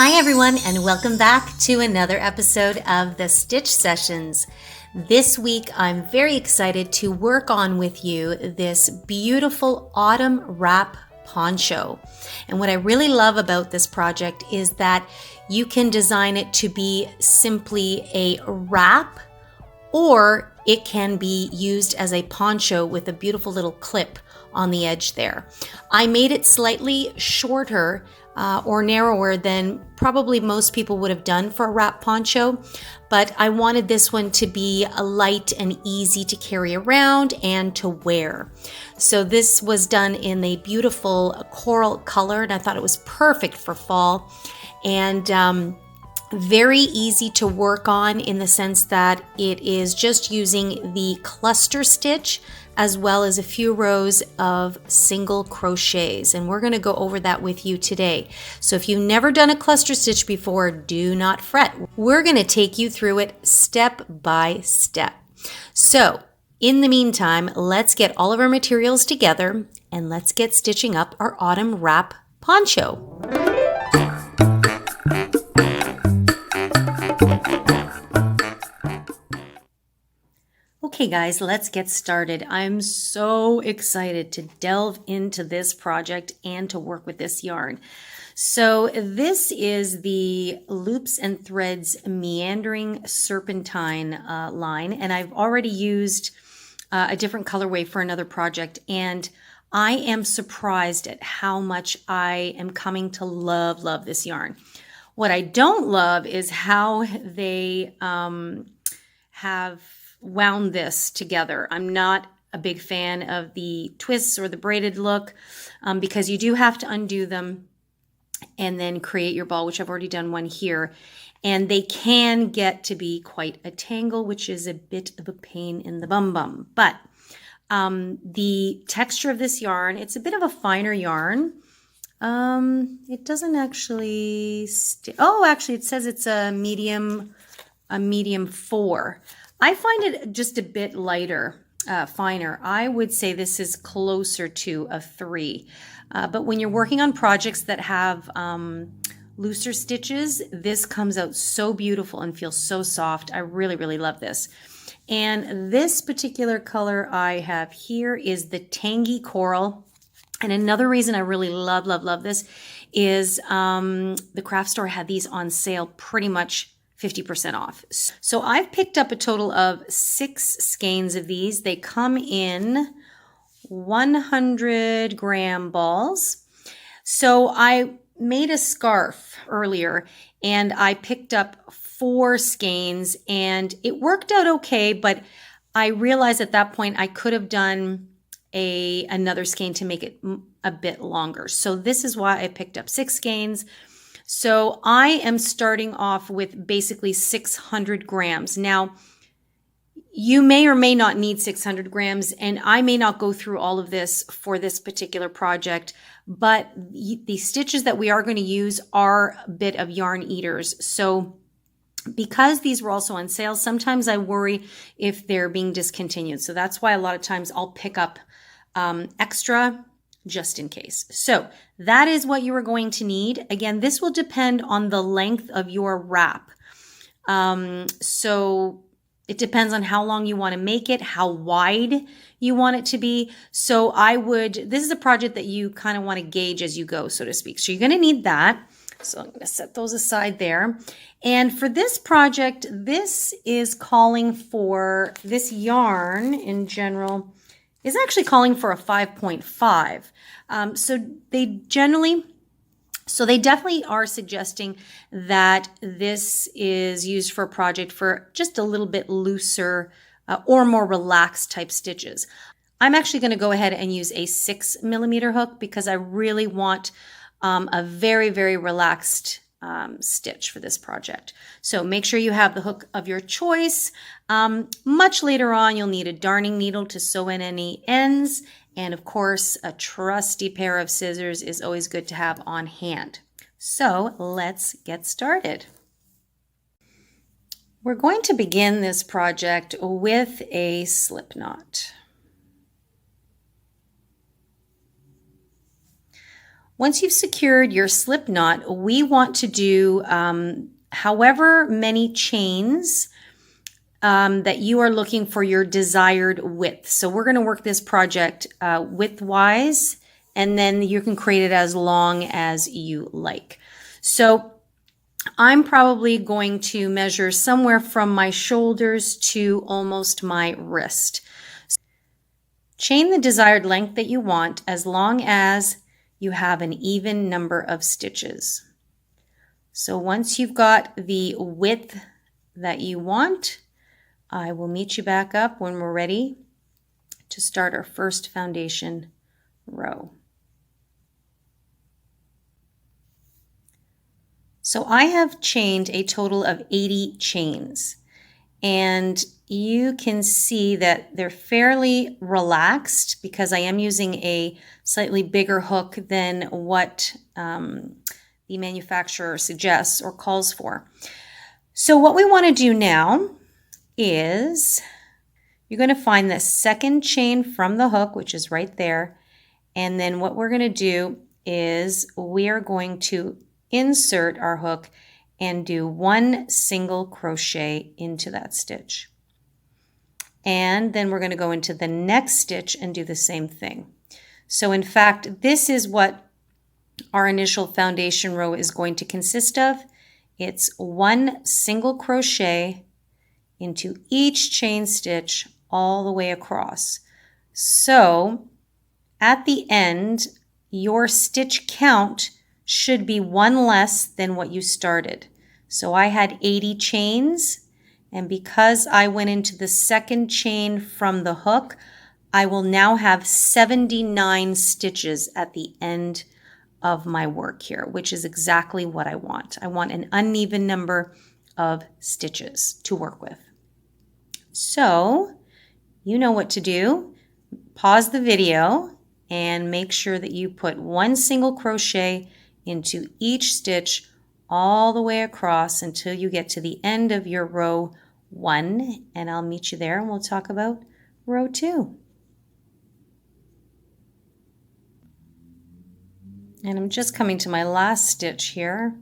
Hi everyone, and welcome back to another episode of the Stitch Sessions. This week I'm very excited to work on with you this beautiful autumn wrap poncho. And what I really love about this project is that you can design it to be simply a wrap, or it can be used as a poncho with a beautiful little clip on the edge there. I made it slightly shorter or narrower than probably most people would have done for a wrap poncho, but I wanted this one to be light and easy to carry around and to wear. So this was done in a beautiful coral color, and I thought it was perfect for fall, and very easy to work on in the sense that it is just using the cluster stitch as well as a few rows of single crochets, and we're going to go over that with you today. So if you've never done a cluster stitch before, do not fret. We're going to take you through it step by step. So in the meantime, let's get all of our materials together and let's get stitching up our autumn wrap poncho. Okay guys, let's get started. I'm so excited to delve into this project and to work with this yarn. So this is the Loops and Threads Meandering Serpentine line, and I've already used a different colorway for another project, and I am surprised at how much I am coming to love this yarn. What I don't love is how they have wound this together. I'm not a big fan of the twists or the braided look because you do have to undo them and then create your ball, which I've already done one here. And they can get to be quite a tangle, which is a bit of a pain in the bum. But the texture of this yarn, it's a bit of a finer yarn. It doesn't actually, actually it says it's a medium 4. I find it just a bit lighter, finer. I would say this is closer to a 3. But when you're working on projects that have looser stitches, this comes out so beautiful and feels so soft. I really love this. And this particular color I have here is the Tangy Coral. And another reason I really love this is the craft store had these on sale pretty much 50% off. So I've picked up a total of 6 skeins of these. They come in 100-gram balls. So I made a scarf earlier and I picked up 4 skeins and it worked out okay, but I realized at that point I could have done another skein to make it a bit longer. So this is why I picked up 6 skeins. So I am starting off with basically 600 grams. Now, you may or may not need 600 grams, and I may not go through all of this for this particular project, but the stitches that we are going to use are a bit of yarn eaters. So because these were also on sale, sometimes I worry if they're being discontinued. So that's why a lot of times I'll pick up extra just in case. So that is what you are going to need. Again, this will depend on the length of your wrap. So it depends on how long you want to make it, how wide you want it to be. So this is a project that you kind of want to gauge as you go, so to speak. So you're going to need that. So I'm going to set those aside there. And for this project, this is calling for, this yarn in general is actually calling for a 5.5. So they definitely are suggesting that this is used for a project for just a little bit looser or more relaxed type stitches. I'm actually going to go ahead and use a 6mm hook because I really want a very relaxed stitch for this project. So make sure you have the hook of your choice. Much later on, you'll need a darning needle to sew in any ends. And of course, a trusty pair of scissors is always good to have on hand. So let's get started. We're going to begin this project with a slip knot. Once you've secured your slip knot, we want to do however many chains that you are looking for your desired width. So we're going to work this project width-wise, and then you can create it as long as you like. So I'm probably going to measure somewhere from my shoulders to almost my wrist. Chain the desired length that you want as long as you have an even number of stitches. So once you've got the width that you want, I will meet you back up when we're ready to start our first foundation row. So I have chained a total of 80 chains, and you can see that they're fairly relaxed because I am using a slightly bigger hook than what the manufacturer suggests or calls for. So what we want to do now is you're going to find the second chain from the hook, which is right there, and then what we're going to do is we are going to insert our hook and do one single crochet into that stitch. And then we're going to go into the next stitch and do the same thing. So in fact, this is what our initial foundation row is going to consist of. It's one single crochet into each chain stitch all the way across. So at the end, your stitch count should be one less than what you started. So I had 80 chains, and because I went into the second chain from the hook, I will now have 79 stitches at the end of my work here, which is exactly what I want. I want an uneven number of stitches to work with. So you know what to do. Pause the video and make sure that you put one single crochet into each stitch all the way across until you get to the end of your row 1, and I'll meet you there and we'll talk about row 2. And I'm just coming to my last stitch here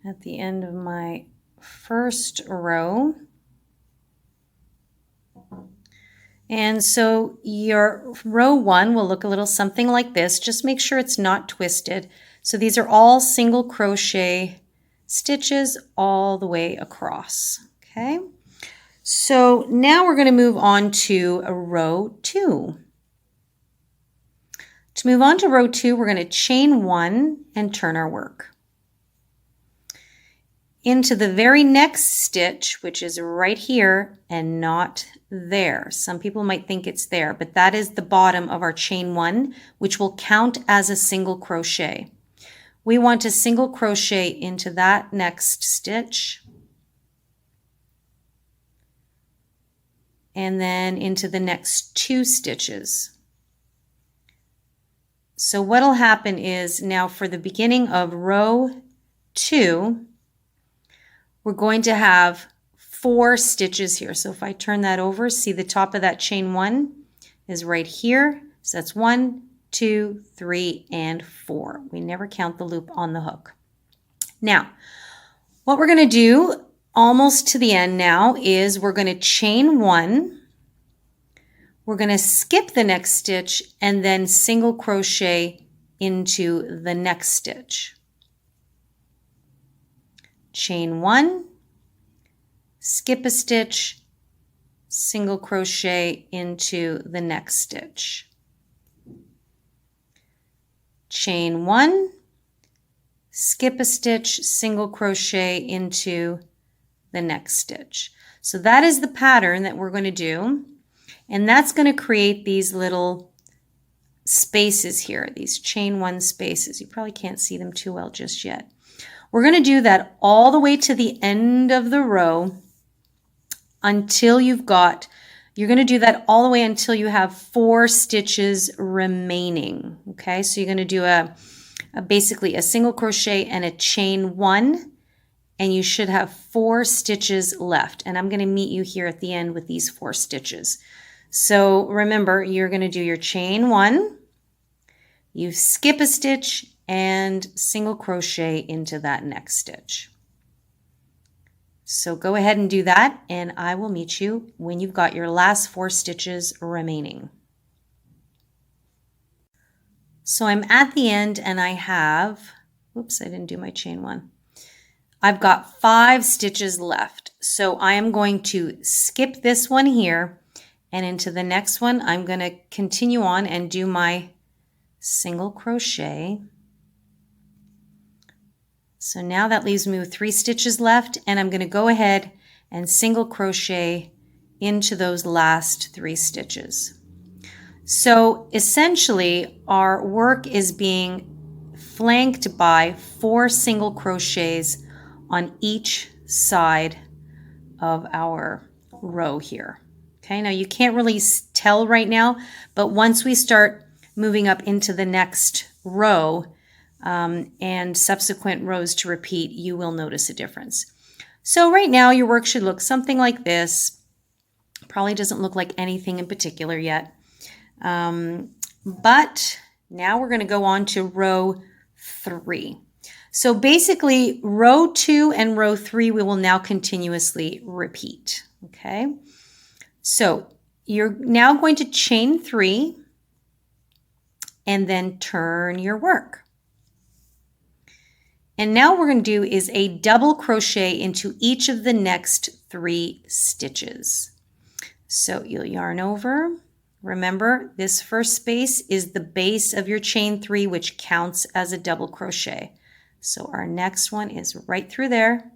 at the end of my first row. And so your row 1 will look a little something like this. Just make sure it's not twisted. So these are all single crochet stitches all the way across. Okay. So now we're going to move on to row 2. To move on to row 2, we're going to chain 1 and turn our work into the very next stitch, which is right here and not there. Some people might think it's there, but that is the bottom of our chain 1, which will count as a single crochet. We want to single crochet into that next stitch and then into the next 2 stitches. So what'll happen is now for the beginning of row 2, we're going to have 4 stitches here. So if I turn that over, see the top of that chain 1 is right here. So that's 1, 2, 3, and 4. We never count the loop on the hook. Now, what we're going to do almost to the end now is we're going to chain 1. We're going to skip the next stitch and then single crochet into the next stitch. Chain 1, skip a stitch, single crochet into the next stitch. Chain 1, skip a stitch, single crochet into the next stitch. So that is the pattern that we're going to do, and that's going to create these little spaces here, these chain 1 spaces. You probably can't see them too well just yet. We're going to do that all the way to the end of the row until you're going to do that all the way until you have 4 stitches remaining. Okay, so you're going to do basically a single crochet and a chain 1, and you should have 4 stitches left. And I'm going to meet you here at the end with these 4 stitches. So remember, you're going to do your chain 1, you skip a stitch and single crochet into that next stitch. So go ahead and do that, and I will meet you when you've got your last 4 stitches remaining. So I'm at the end and I have, oops, I didn't do my chain 1. I've got 5 stitches left. So I am going to skip this one here, and into the next one I'm going to continue on and do my single crochet. So now that leaves me with 3 stitches left, and I'm going to go ahead and single crochet into those last 3 stitches. So essentially our work is being flanked by 4 single crochets on each side of our row here. Okay, now you can't really tell right now, but once we start moving up into the next row and subsequent rows to repeat, you will notice a difference. So right now your work should look something like this. Probably doesn't look like anything in particular yet. But now we're going to go on to row 3. So basically row 2 and row 3 we will now continuously repeat. Okay, so you're now going to chain 3 and then turn your work. And now what we're going to do is a double crochet into each of the next 3 stitches. So you'll yarn over. Remember, this first space is the base of your chain 3, which counts as a double crochet. So our next one is right through there.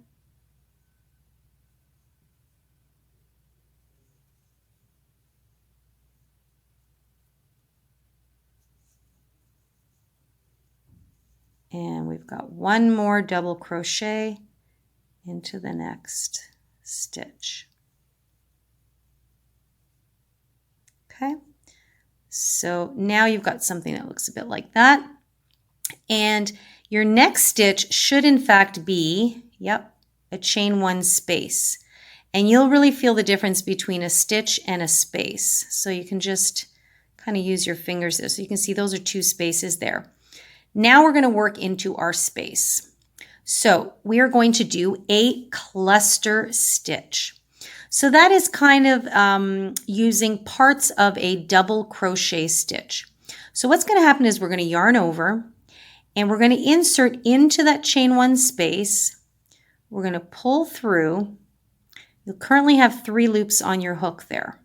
And we've got one more double crochet into the next stitch. Okay, so now you've got something that looks a bit like that. And your next stitch should in fact be, yep, a chain 1 space. And you'll really feel the difference between a stitch and a space. So you can just kind of use your fingers there. So you can see those are 2 spaces there. Now we're going to work into our space. So we are going to do a cluster stitch. So that is kind of using parts of a double crochet stitch. So what's going to happen is we're going to yarn over and we're going to insert into that chain 1 space. We're going to pull through. You'll currently have 3 loops on your hook there.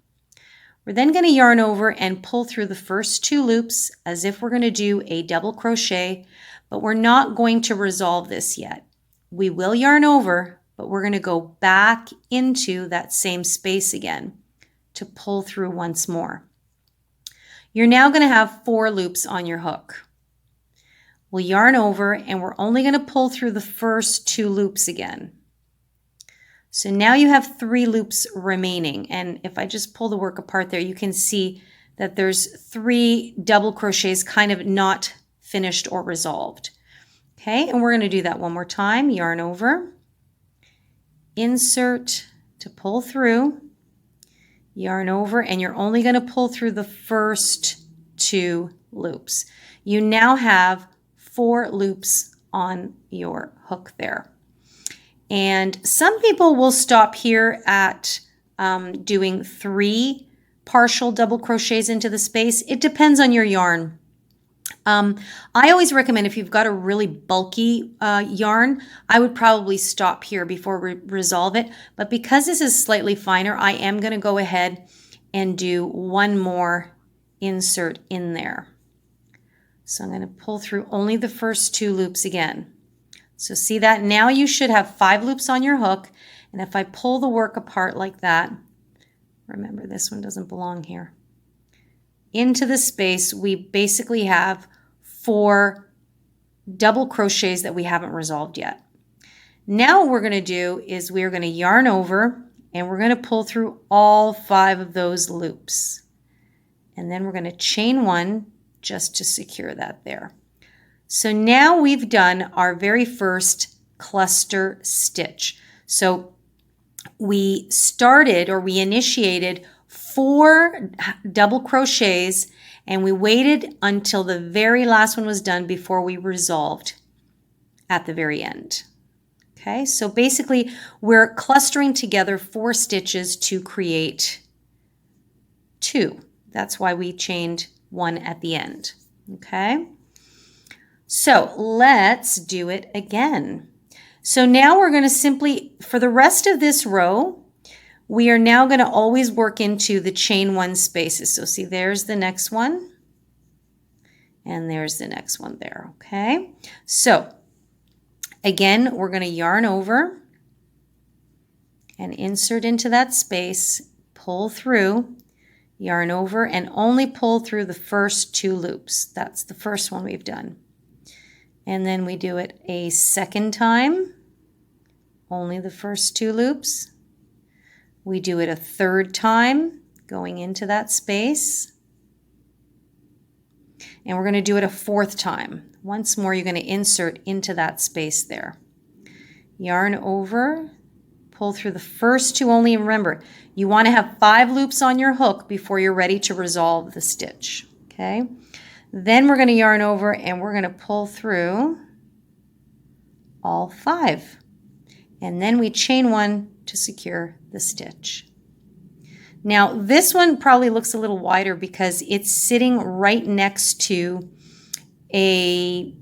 We're then going to yarn over and pull through the first 2 loops as if we're going to do a double crochet, but we're not going to resolve this yet. We will yarn over, but we're going to go back into that same space again to pull through once more. You're now going to have 4 loops on your hook. We'll yarn over and we're only going to pull through the first 2 loops again. So now you have 3 loops remaining, and if I just pull the work apart there, you can see that there's 3 double crochets kind of not finished or resolved. Okay, and we're going to do that one more time. Yarn over, insert to pull through, yarn over, and you're only going to pull through the first 2 loops. You now have 4 loops on your hook there. And some people will stop here at doing 3 partial double crochets into the space. It depends on your yarn. I always recommend if you've got a really bulky yarn, I would probably stop here before we resolve it. But because this is slightly finer, I am going to go ahead and do one more insert in there. So I'm going to pull through only the first 2 loops again. So see that? Now you should have 5 loops on your hook. And if I pull the work apart like that, remember this one doesn't belong here. Into the space, we basically have 4 double crochets that we haven't resolved yet. Now what we're going to do is we're going to yarn over and we're going to pull through all 5 of those loops. And then we're going to chain 1 just to secure that there. So now we've done our very first cluster stitch. So we started, or we initiated 4 double crochets, And we waited until the very last one was done before we resolved at the very end. Okay, so basically we're clustering together 4 stitches to create 2. That's why we chained 1 at the end. Okay, so let's do it again. So now we're going to simply, for the rest of this row, we are now going to always work into the chain 1 spaces. So see, there's the next one, and there's the next one there. Okay, so again, we're going to yarn over and insert into that space, pull through, yarn over, and only pull through the first 2 loops. That's the first one we've done. And then we do it a second time, only the first 2 loops. We do it a third time, going into that space. And we're going to do it a 4th time. Once more, you're going to insert into that space there. Yarn over, pull through the first 2 only, and remember, you want to have 5 loops on your hook before you're ready to resolve the stitch. Okay? Then we're going to yarn over and we're going to pull through all 5. And then we chain 1 to secure the stitch. Now this one probably looks a little wider because it's sitting right next to a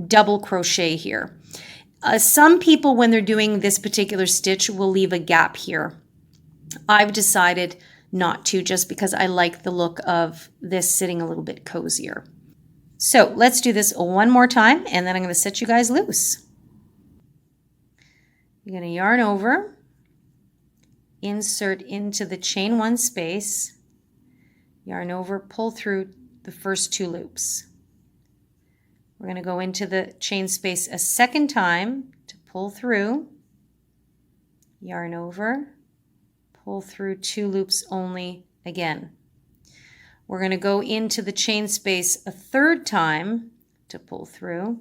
double crochet here. Some people, when they're doing this particular stitch, will leave a gap here. I've decided not to, just because I like the look of this sitting a little bit cozier. So let's do this one more time, and then I'm going to set you guys loose. You're going to yarn over, insert into the chain 1 space, yarn over, pull through the first 2 loops. We're going to go into the chain space a second time to pull through, yarn over, pull through 2 loops only again. We're going to go into the chain space a third time to pull through.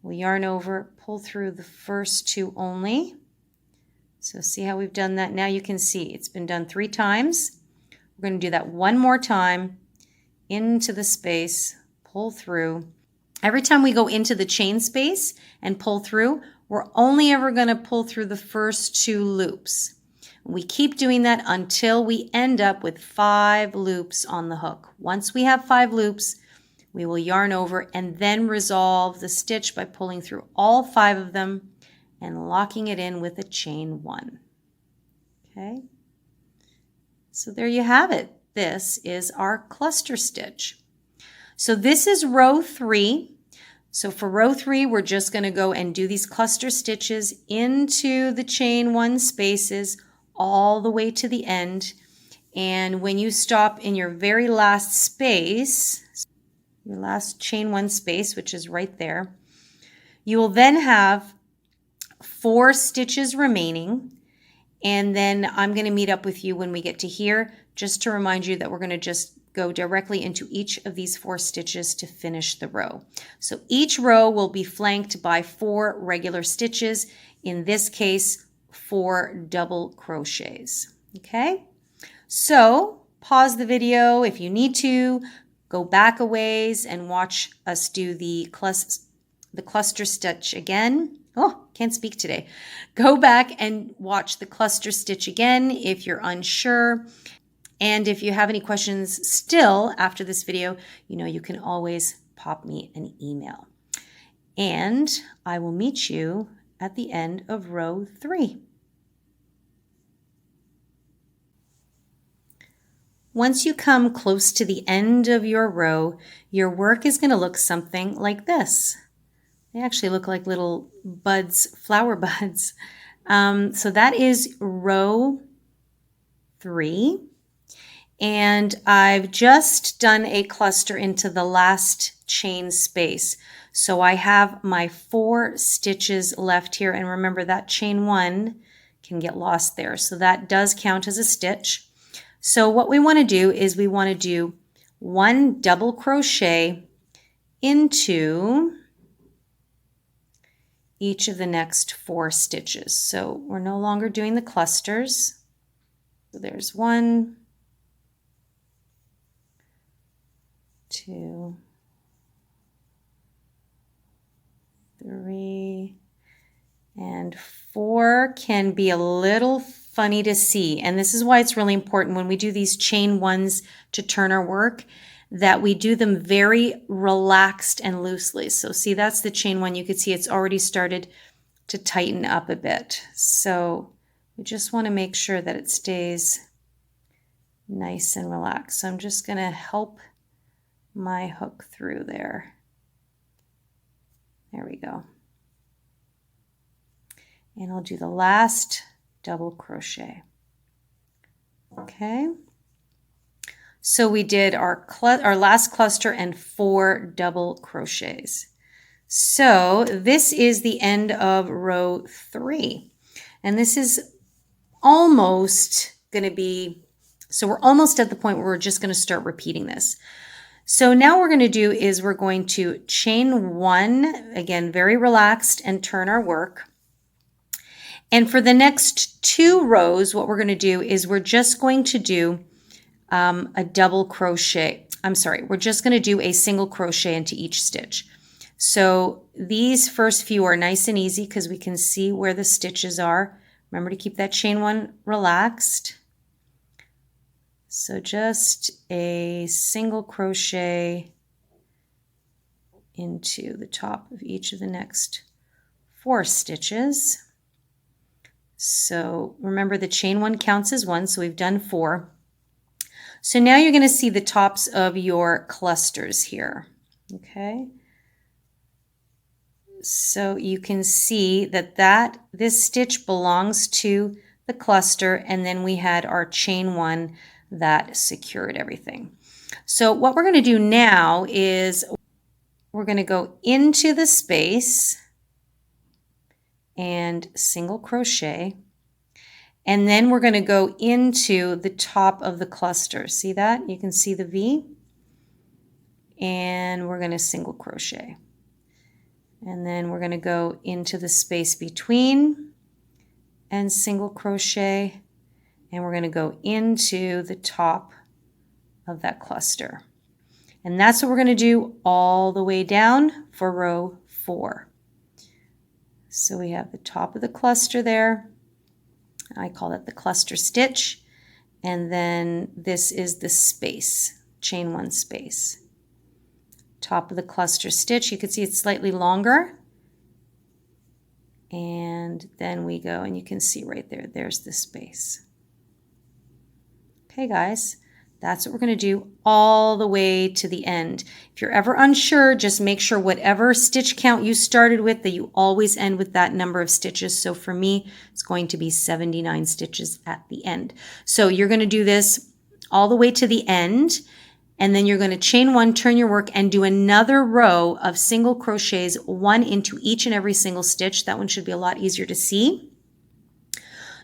We'll yarn over, pull through the first 2 only. So see how we've done that? Now you can see it's been done 3 times. We're going to do that one more time, into the space, pull through. Every time we go into the chain space and pull through, we're only ever going to pull through the first 2 loops. We keep doing that until we end up with 5 loops on the hook. Once we have 5 loops, we will yarn over and then resolve the stitch by pulling through all 5 of them and locking it in with a chain 1. Okay, so there you have it. This is our cluster stitch. So this is row 3. So for row 3, we're just going to go and do these cluster stitches into the chain 1 spaces all the way to the end. And when you stop in your very last space, your last chain 1 space, which is right there, you will then have 4 stitches remaining. And then I'm going to meet up with you when we get to here, just to remind you that we're going to just go directly into each of these 4 stitches to finish the row. So each row will be flanked by 4 regular stitches. In this case, 4 double crochets. Okay, so pause the video if you need to, go back a ways and watch us do the cluster stitch again. Oh, can't speak today. Go back and watch the cluster stitch again if you're unsure. And if you have any questions still after this video, you know you can always pop me an email. And I will meet you at the end of row 3. Once you come close to the end of your row, your work is going to look something like this. They actually look like little buds, flower buds. So that is row 3. And I've just done a cluster into the last chain space. So I have my 4 stitches left here. And remember that chain 1 can get lost there. So that does count as a stitch. So what we want to do is we want to do 1 double crochet into each of the next 4 stitches. So we're no longer doing the clusters. So there's 1, 2, 3, and 4 can be a little funny to see. And this is why it's really important when we do these chain ones to turn our work that we do them very relaxed and loosely. So see, that's the chain one. You can see it's already started to tighten up a bit. So we just want to make sure that it stays nice and relaxed. So I'm just going to help my hook through there. There we go. And I'll do the last double crochet. Okay. So we did our last cluster and 4 double crochets. So this is the end of row 3. And this is almost going to be, so we're almost at the point where we're just going to start repeating this. So now what we're going to do is we're going to chain 1, again, very relaxed, and turn our work. And for the next 2 rows, what we're going to do is we're just going to do a double crochet. I'm sorry, we're just going to do a single crochet into each stitch. So these first few are nice and easy because we can see where the stitches are. Remember to keep that chain 1 relaxed. So just a single crochet into the top of each of the next 4 stitches. So remember the chain 1 counts as 1, so we've done 4. So now you're going to see the tops of your clusters here, okay? So you can see that this stitch belongs to the cluster, and then we had our chain 1 that secured everything. So what we're going to do now is we're going to go into the space and single crochet. And then we're going to go into the top of the cluster. See that? You can see the V. And we're going to single crochet. And then we're going to go into the space between and single crochet. And we're going to go into the top of that cluster. And that's what we're going to do all the way down for row 4. So we have the top of the cluster there. I call that the cluster stitch, and then this is the space, chain 1 space. Top of the cluster stitch, you can see it's slightly longer, and then we go, and you can see right there, there's the space. Okay guys, that's what we're going to do all the way to the end. If you're ever unsure, just make sure whatever stitch count you started with, that you always end with that number of stitches. So for me, it's going to be 79 stitches at the end. So you're going to do this all the way to the end, and then you're going to chain 1, turn your work, and do another row of single crochets, 1 into each and every single stitch. That one should be a lot easier to see.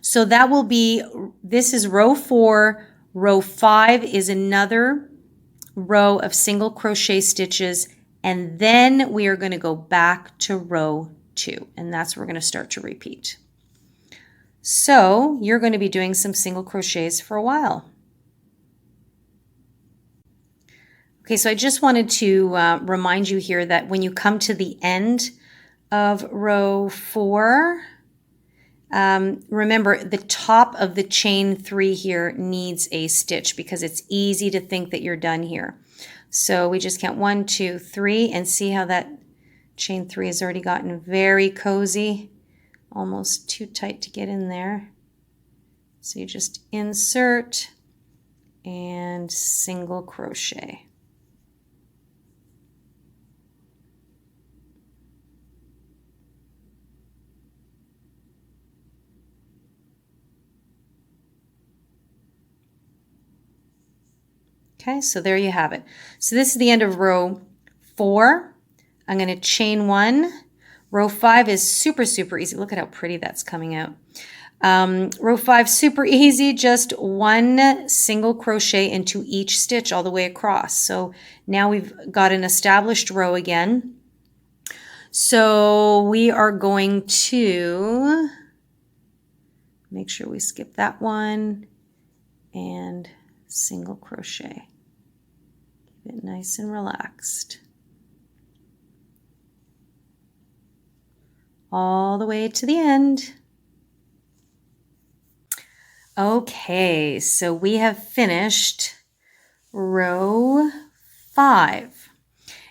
So that will be, this is row 4. Row 5 is another row of single crochet stitches, and then we are going to go back to row 2, and that's where we're going to start to repeat. So you're going to be doing some single crochets for a while. Okay, so I just wanted to remind you here that when you come to the end of row 4, remember the top of the chain 3 here needs a stitch because it's easy to think that you're done here. So we just count 1, 2, 3, and see how that chain 3 has already gotten very cozy, almost too tight to get in there. So you just insert and single crochet. Okay, so there you have it. So this is the end of row 4. I'm going to chain 1. Row 5 is super, super easy. Look at how pretty that's coming out. Row 5, super easy, just 1 single crochet into each stitch all the way across. So now we've got an established row again. So we are going to make sure we skip that one and single crochet. Keep it it nice and relaxed. All the way to the end. Okay, so we have finished row 5.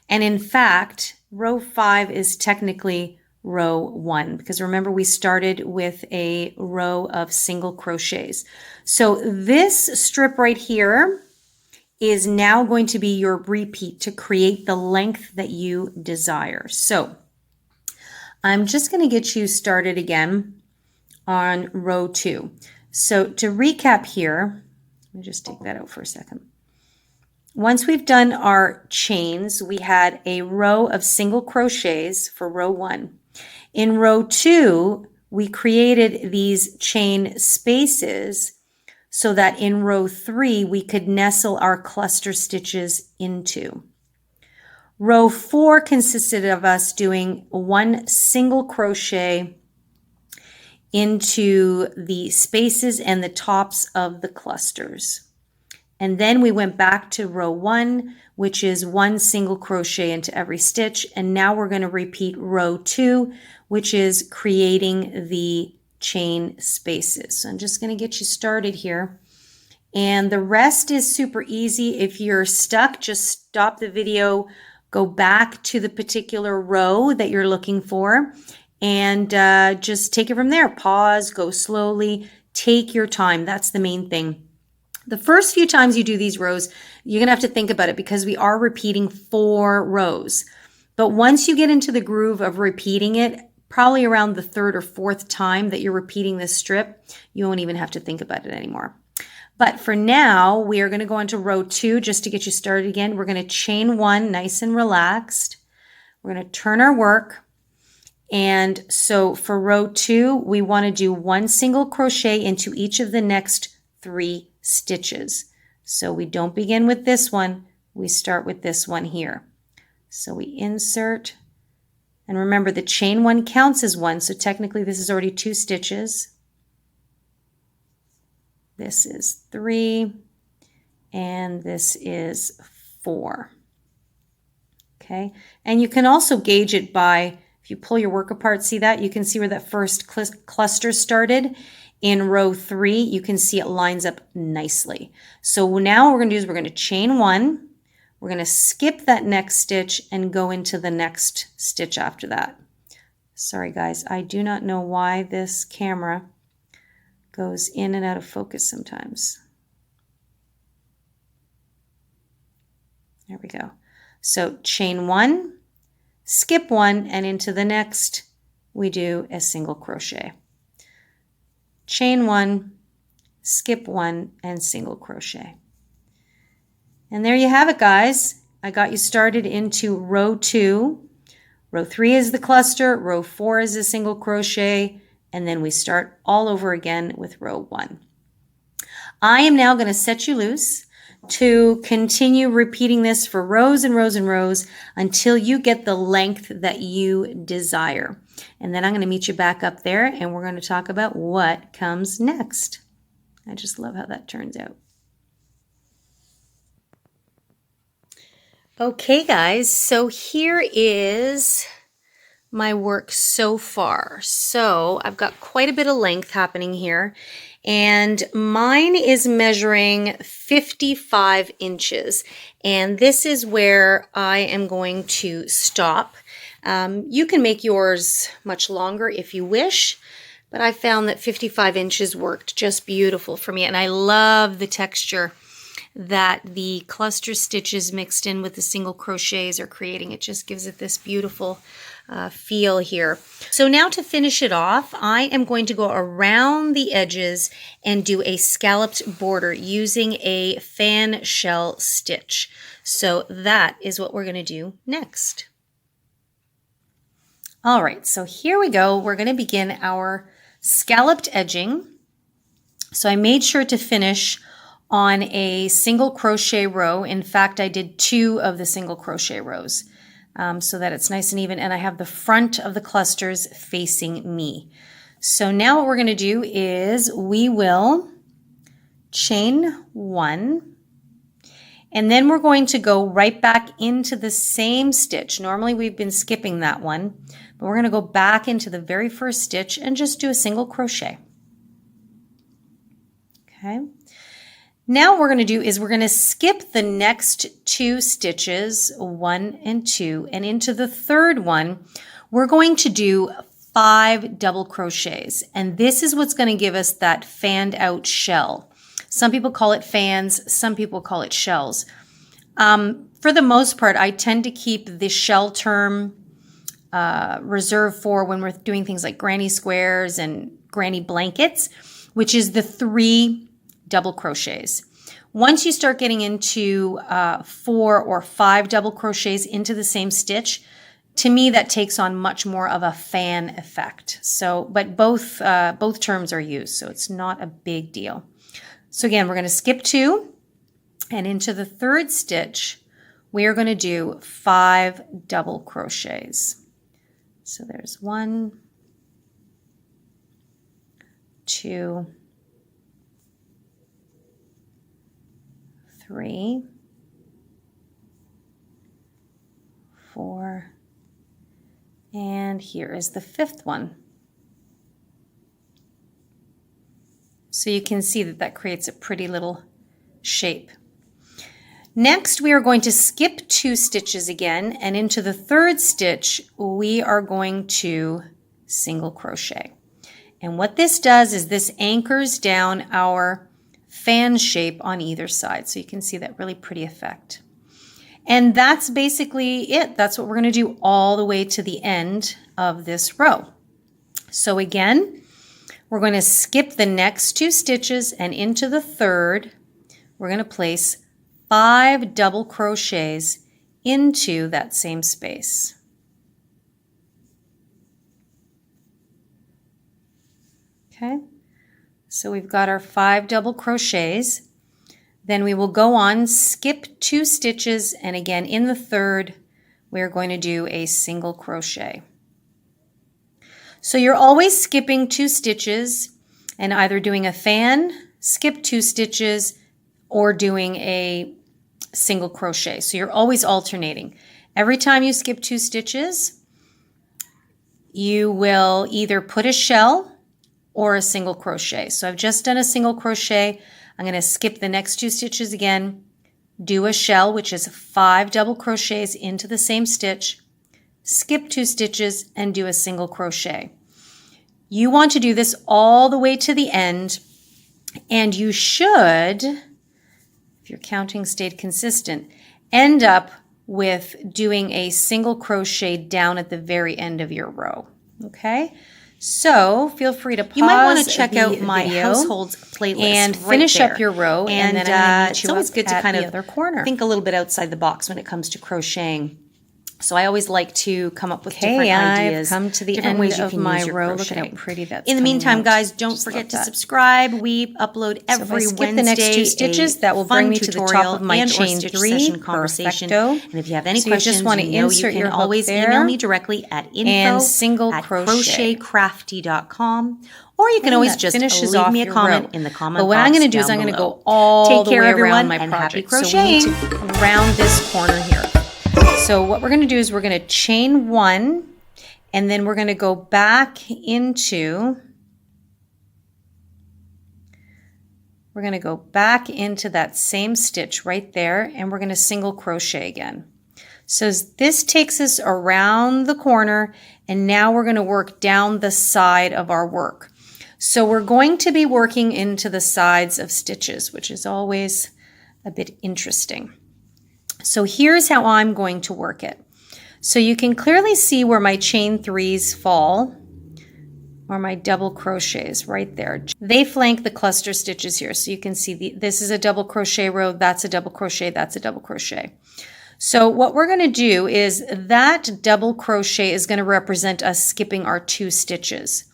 And in fact, row 5 is technically row 1 because remember we started with a row of single crochets. So this strip right here is now going to be your repeat to create the length that you desire. So I'm just going to get you started again on row 2. So to recap here, let me just take that out for a second. Once we've done our chains, we had a row of single crochets for row 1. In row 2, we created these chain spaces so that in row 3, we could nestle our cluster stitches into. Row 4 consisted of us doing 1 single crochet into the spaces and the tops of the clusters. And then we went back to row 1, which is 1 single crochet into every stitch. And now we're going to repeat row 2, which is creating the chain spaces. So I'm just going to get you started here. And the rest is super easy. If you're stuck, just stop the video, go back to the particular row that you're looking for, and just take it from there. Pause, go slowly, take your time. That's the main thing. The first few times you do these rows, you're going to have to think about it because we are repeating 4 rows. But once you get into the groove of repeating it, probably around the 3rd or 4th time that you're repeating this strip, you won't even have to think about it anymore. But for now, we are going to go into row 2 just to get you started again. We're going to chain 1 nice and relaxed. We're going to turn our work. And so for row 2, we want to do 1 single crochet into each of the next 3 stitches. So we don't begin with this one, we start with this one here. So we insert, and remember the chain 1 counts as 1, so technically this is already 2 stitches. This is 3, and this is 4. Okay, and you can also gauge it by, if you pull your work apart, see that? You can see where that first cluster started. In row 3, you can see it lines up nicely. So now what we're going to do is we're going to chain 1. We're going to skip that next stitch and go into the next stitch after that. Sorry guys, I do not know why this camera goes in and out of focus sometimes. There we go. So chain 1, skip 1, and into the next we do a single crochet. Chain 1, skip 1, and single crochet. And there you have it, guys. I got you started into row 2. Row 3 is the cluster, row 4 is a single crochet, and then we start all over again with row 1. I am now going to set you loose to continue repeating this for rows and rows and rows until you get the length that you desire. And then I'm going to meet you back up there and we're going to talk about what comes next. I just love how that turns out. Okay guys, so here is my work so far. So I've got quite a bit of length happening here, and mine is measuring 55 inches, and this is where I am going to stop. You can make yours much longer if you wish, but I found that 55 inches worked just beautiful for me, and I love the texture that the cluster stitches mixed in with the single crochets are creating. It just gives it this beautiful feel here. So now to finish it off, I am going to go around the edges and do a scalloped border using a fan shell stitch. So that is what we're going to do next. All right, so here we go. We're going to begin our scalloped edging. So I made sure to finish on a single crochet row. In fact, I did 2 of the single crochet rows so that it's nice and even, and I have the front of the clusters facing me. So now what we're going to do is we will chain 1, And then we're going to go right back into the same stitch. Normally we've been skipping that one, but we're going to go back into the very first stitch and just do a single crochet. Okay. Now what we're going to do is we're going to skip the next 2 stitches, 1 and 2, and into the third one, we're going to do 5 double crochets. And this is what's going to give us that fanned out shell. Some people call it fans, some people call it shells. For the most part, I tend to keep the shell term reserved for when we're doing things like granny squares and granny blankets, which is the 3 double crochets. Once you start getting into 4 or 5 double crochets into the same stitch, to me that takes on much more of a fan effect. So, but both terms are used, so it's not a big deal. So again, we're going to skip 2, and into the third stitch, we are going to do 5 double crochets. So there's 1, 2, 3, 4, and here is the 5th one. So you can see that that creates a pretty little shape. Next, we are going to skip 2 stitches again, and into the third stitch, we are going to single crochet. And what this does is this anchors down our fan shape on either side. So you can see that really pretty effect. And that's basically it. That's what we're going to do all the way to the end of this row. So again, we're going to skip the next 2 stitches, and into the third, we're going to place 5 double crochets into that same space. Okay, so we've got our 5 double crochets. Then we will go on, skip 2 stitches, and again in the third, we're going to do a single crochet. So you're always skipping 2 stitches and either doing a fan, skip 2 stitches, or doing a single crochet. So you're always alternating. Every time you skip 2 stitches, you will either put a shell or a single crochet. So I've just done a single crochet. I'm going to skip the next 2 stitches again, do a shell, which is 5 double crochets into the same stitch, skip 2 stitches, and do a single crochet. You want to do this all the way to the end, and you should, if your counting stayed consistent, end up with doing a single crochet down at the very end of your row. Okay? So feel free to pause. You might want to check out my households playlist and finish up your row, and then it's always good to kind of think a little bit outside the box when it comes to crocheting. So I always like to come up with different ideas. I've come to the end of my row. Look at how pretty that's in the meantime, guys, don't forget to subscribe. We upload every Wednesday the next 2 stitches. That will bring me to the top of my chain 3 conversation. And if you have any questions, you can always email me directly at info@crochetcrafty.com. Or you can always just leave me a comment in the comment box. But what I'm going to do is I'm going to go all the way around my project. So we need to round this corner here. So what we're going to do is we're going to chain 1, and then we're going to go back into that same stitch right there, and we're going to single crochet again. So this takes us around the corner, and now we're going to work down the side of our work. So we're going to be working into the sides of stitches, which is always a bit interesting. So here's how I'm going to work it. So you can clearly see where my chain 3s fall, or my double crochets right there. They flank the cluster stitches here. So you can see this is a double crochet row, that's a double crochet, that's a double crochet. So what we're going to do is that double crochet is going to represent us skipping our 2 stitches.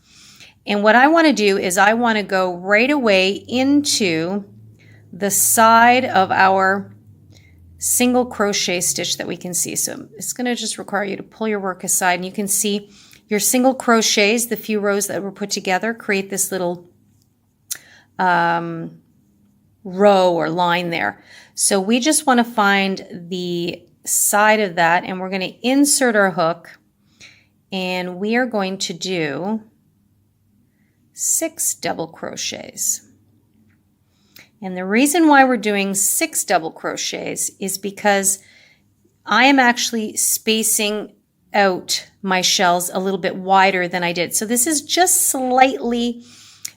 And what I want to do is I want to go right away into the side of our single crochet stitch that we can see. So it's going to just require you to pull your work aside, and you can see your single crochets, the few rows that were put together, create this little row or line there. So we just want to find the side of that, and we're going to insert our hook, and we are going to do 6 double crochets. And the reason why we're doing 6 double crochets is because I am actually spacing out my shells a little bit wider than I did. So this is just slightly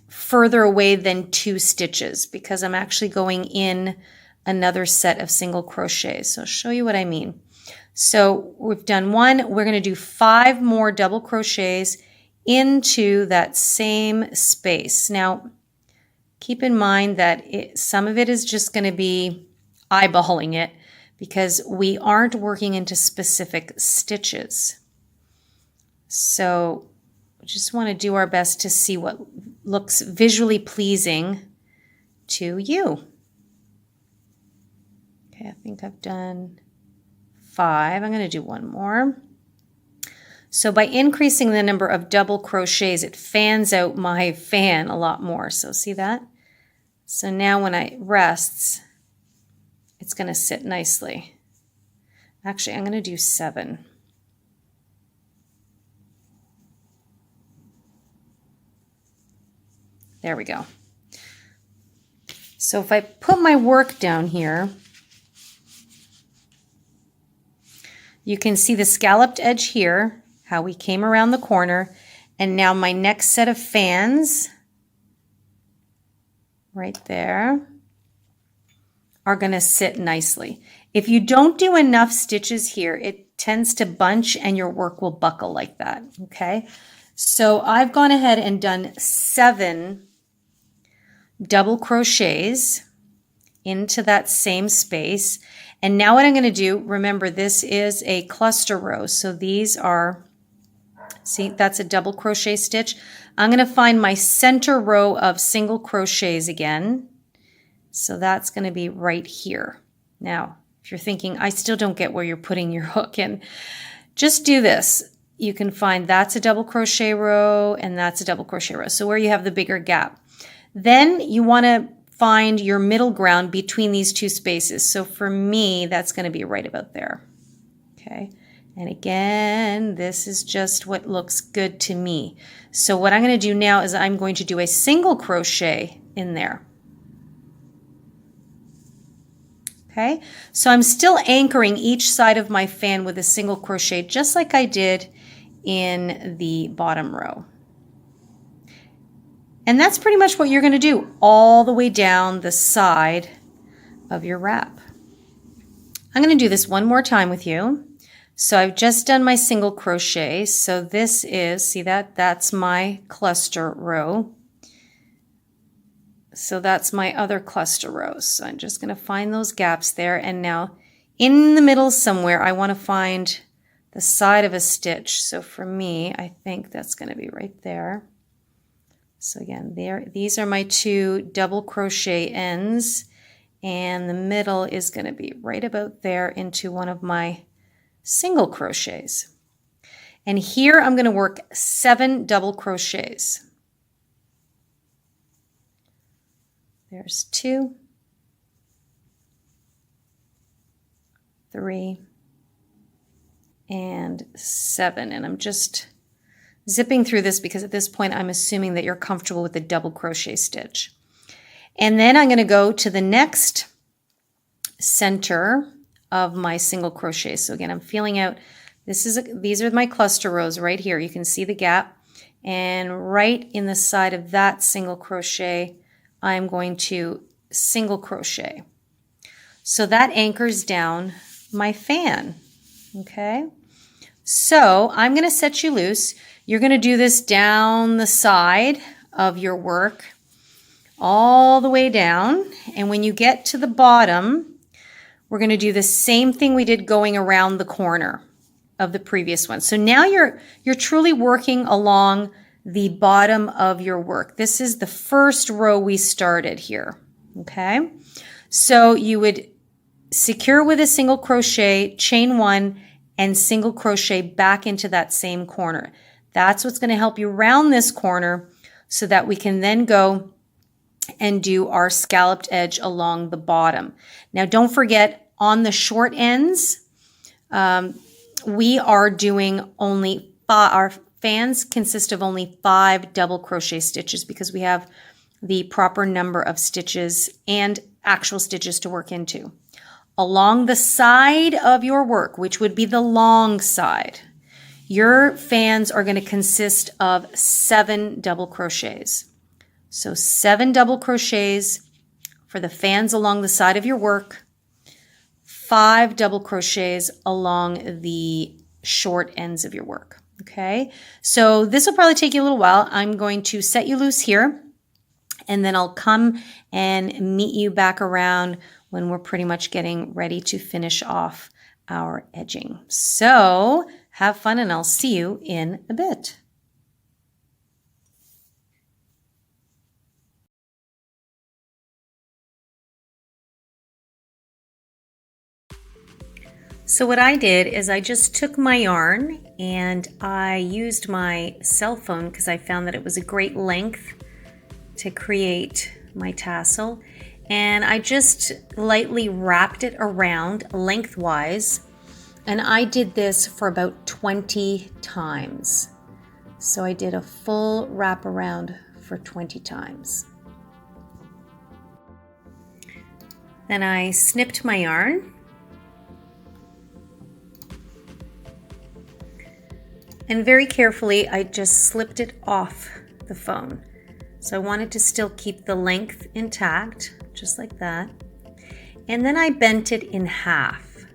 further away than 2 stitches because I'm actually going in another set of single crochets. So I'll show you what I mean. So we've done 1, we're going to do 5 more double crochets into that same space. Now, keep in mind that some of it is just going to be eyeballing it because we aren't working into specific stitches. So we just want to do our best to see what looks visually pleasing to you. Okay, I think I've done 5. I'm going to do 1 more. So by increasing the number of double crochets, it fans out my fan a lot more. So see that? So now when it rests, it's going to sit nicely. Actually, I'm going to do 7. There we go. So if I put my work down here, you can see the scalloped edge here, how we came around the corner, and now my next set of fans right there are going to sit nicely. If you don't do enough stitches here, it tends to bunch and your work will buckle like that, okay? So I've gone ahead and done 7 double crochets into that same space. And now what I'm going to do, remember this is a cluster row. So these are, see, that's a double crochet stitch. I'm going to find my center row of single crochets again. So that's going to be right here. Now, if you're thinking, I still don't get where you're putting your hook in, just do this. You can find that's a double crochet row and that's a double crochet row. So where you have the bigger gap. Then you want to find your middle ground between these 2 spaces. So for me, that's going to be right about there. Okay. And again, this is just what looks good to me. So what I'm going to do now is I'm going to do a single crochet in there. Okay. So I'm still anchoring each side of my fan with a single crochet, just like I did in the bottom row. And that's pretty much what you're going to do all the way down the side of your wrap. I'm going to do this one more time with you. So I've just done my single crochet. So this is, see that? That's my cluster row. So that's my other cluster rows. So I'm just going to find those gaps there. And now in the middle somewhere, I want to find the side of a stitch. So for me, I think that's going to be right there. So again, these are my 2 double crochet ends, and the middle is going to be right about there into one of my single crochets. And here I'm going to work 7 double crochets. There's 2, 3, and 7. And I'm just zipping through this because at this point I'm assuming that you're comfortable with the double crochet stitch. And then I'm going to go to the next center of my single crochet. So again, I'm feeling out, these are my cluster rows right here. You can see the gap, and right in the side of that single crochet, I'm going to single crochet. So that anchors down my fan, okay? So I'm going to set you loose. You're going to do this down the side of your work all the way down. And when you get to the bottom, we're going to do the same thing we did going around the corner of the previous one. So now you're truly working along the bottom of your work. This is the first row we started here. Okay. So you would secure with a single crochet, chain 1, and single crochet back into that same corner. That's what's going to help you round this corner so that we can then go and do our scalloped edge along the bottom. Now don't forget, on the short ends, we are doing only our fans consist of only 5 double crochet stitches because we have the proper number of stitches and actual stitches to work into. Along the side of your work, which would be the long side, your fans are going to consist of 7 double crochets. So 7 double crochets for the fans along the side of your work, 5 double crochets along the short ends of your work. Okay, so this will probably take you a little while. I'm going to set you loose here, and then I'll come and meet you back around when we're pretty much getting ready to finish off our edging. So have fun, and I'll see you in a bit. So what I did is I just took my yarn and I used my cell phone because I found that it was a great length to create my tassel, and I just lightly wrapped it around lengthwise, and I did this for about 20 times. So I did a full wrap around for 20 times. Then I snipped my yarn and very carefully I just slipped it off the phone. So I wanted to still keep the length intact, just like that. And then I bent it in half.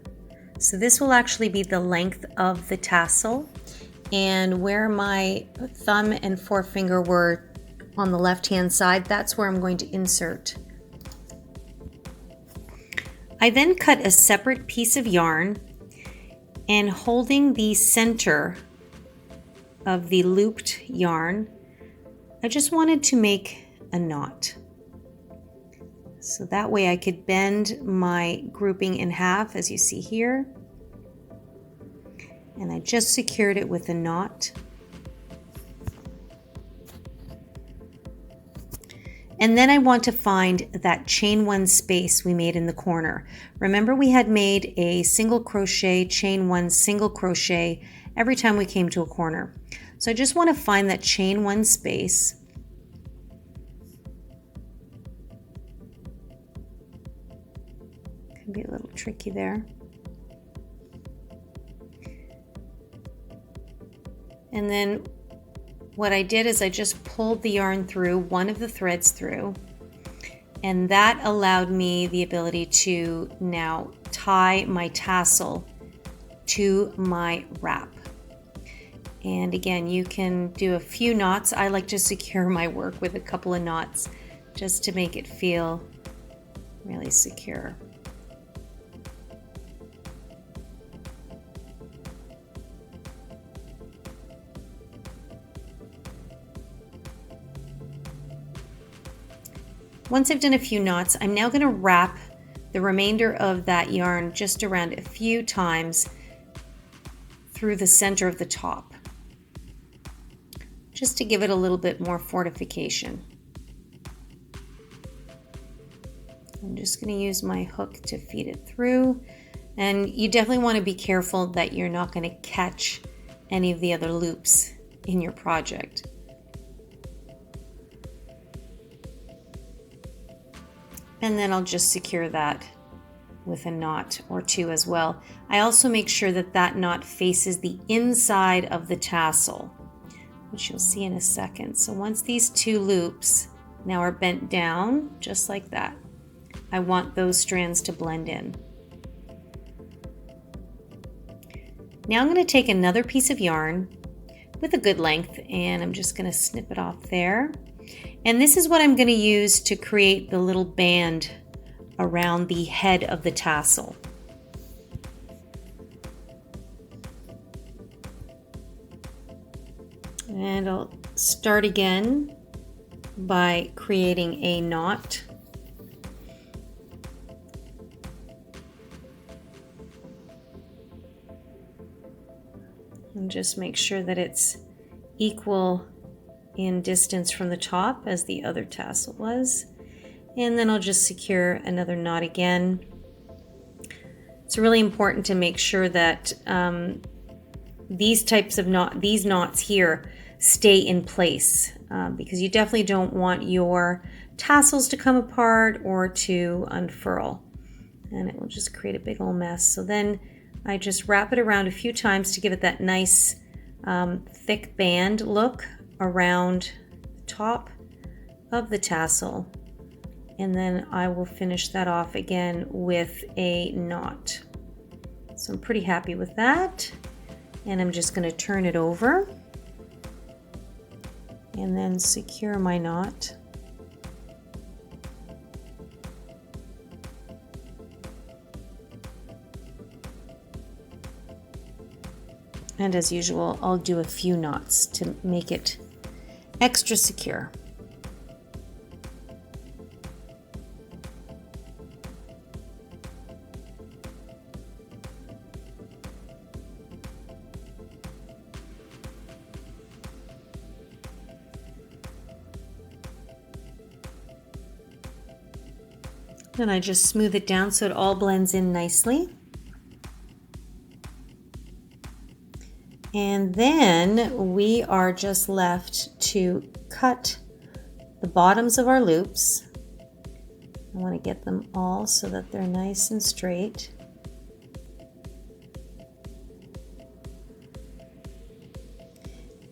So this will actually be the length of the tassel, and where my thumb and forefinger were on the left-hand side, that's where I'm going to insert. I then cut a separate piece of yarn, and holding the center of the looped yarn, I just wanted to make a knot. So that way I could bend my grouping in half, as you see here. And I just secured it with a knot. And then I want to find that chain 1 space we made in the corner. Remember, we had made a single crochet, chain 1, single crochet every time we came to a corner. So I just want to find that chain 1 space. Can be a little tricky there. And then what I did is I just pulled the yarn through, one of the threads through, and that allowed me the ability to now tie my tassel to my wrap. And again, you can do a few knots. I like to secure my work with a couple of knots just to make it feel really secure. Once I've done a few knots, I'm now going to wrap the remainder of that yarn just around a few times through the center of the top, just to give it a little bit more fortification. I'm just going to use my hook to feed it through, and you definitely want to be careful that you're not going to catch any of the other loops in your project. And then I'll just secure that with a knot or two as well. I also make sure that that knot faces the inside of the tassel, which you'll see in a second. So once these 2 loops now are bent down, just like that, I want those strands to blend in. Now I'm going to take another piece of yarn with a good length, and I'm just going to snip it off there. And this is what I'm going to use to create the little band around the head of the tassel. And I'll start again by creating a knot. And just make sure that it's equal in distance from the top as the other tassel was. And then I'll just secure another knot again. It's really important to make sure that these knots here stay in place because you definitely don't want your tassels to come apart or to unfurl. And it will just create a big old mess. So then I just wrap it around a few times to give it that nice thick band look around the top of the tassel. And then I will finish that off again with a knot. So I'm pretty happy with that. And I'm just going to turn it over and then secure my knot. And as usual, I'll do a few knots to make it extra secure. Then I just smooth it down so it all blends in nicely. And then we are just left to cut the bottoms of our loops. I want to get them all so that they're nice and straight.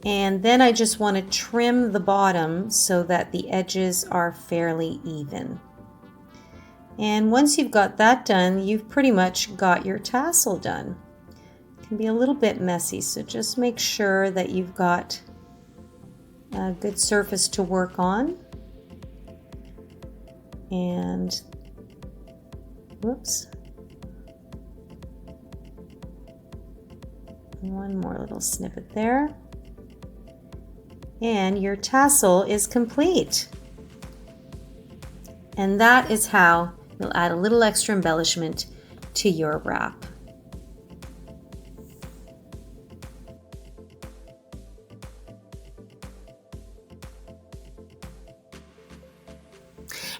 And then I just want to trim the bottom so that the edges are fairly even. And once you've got that done, you've pretty much got your tassel done. It can be a little bit messy, so just make sure that you've got a good surface to work on. And, whoops. One more little snippet there. And your tassel is complete. And that is how you'll add a little extra embellishment to your wrap.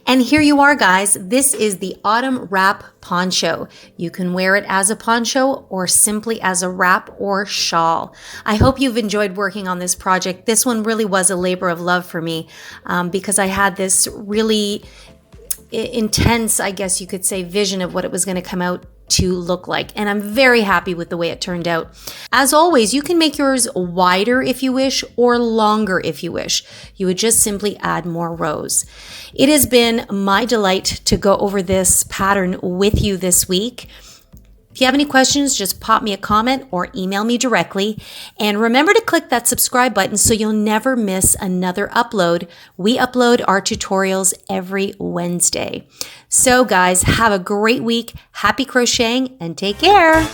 And here you are, guys. This is the Autumn Wrap Poncho. You can wear it as a poncho or simply as a wrap or shawl. I hope you've enjoyed working on this project. This one really was a labor of love for me because I had this really intense, I guess you could say, vision of what it was going to come out to look like. And I'm very happy with the way it turned out. As always, you can make yours wider if you wish or longer if you wish. You would just simply add more rows. It has been my delight to go over this pattern with you this week. If you have any questions, just pop me a comment or email me directly. And remember to click that subscribe button so you'll never miss another upload. We upload our tutorials every Wednesday. So guys, have a great week. Happy crocheting and take care.